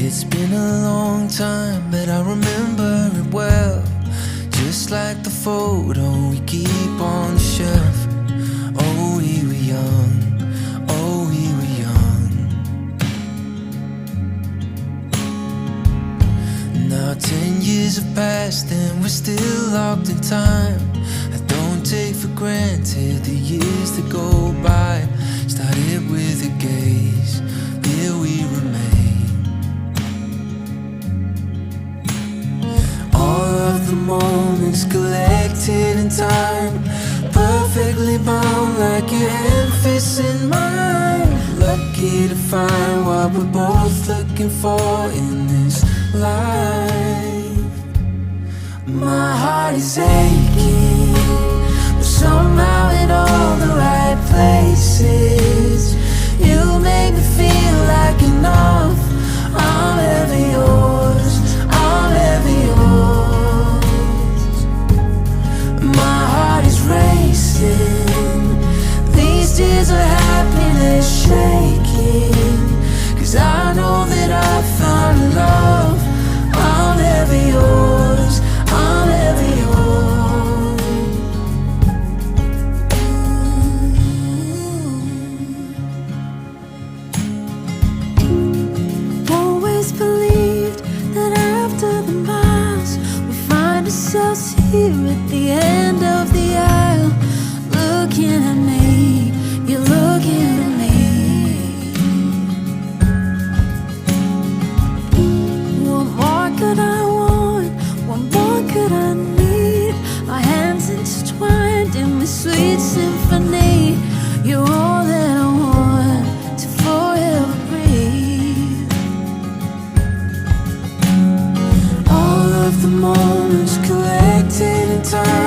It's been a long time, but I remember it well, just like the photo we keep on the shelf. Oh, we were young, oh, we were young. Now 10 years have passed and we're still locked in time. I don't take for granted the years that go by. Started with a gaze, here we remain. The moments collected in time, perfectly bound like your hand fits in mine. Lucky to find what we're both looking for in this life. My heart is aching, but somehow in all the right places. You make me feel like enough. I'm ever yours, I'm ever yours. My heart is racing, these tears of happiness shaking, 'cause I know that I found love. I'm ever yours, I'm ever yours. Always believed that after the miles we find ourselves here at the end of the aisle. Looking at me, you're looking at me. What more could I want? What more could I need? Our hands intertwined in this sweet symphony. You're all that I want to forever breathe. All of the moments collected in time,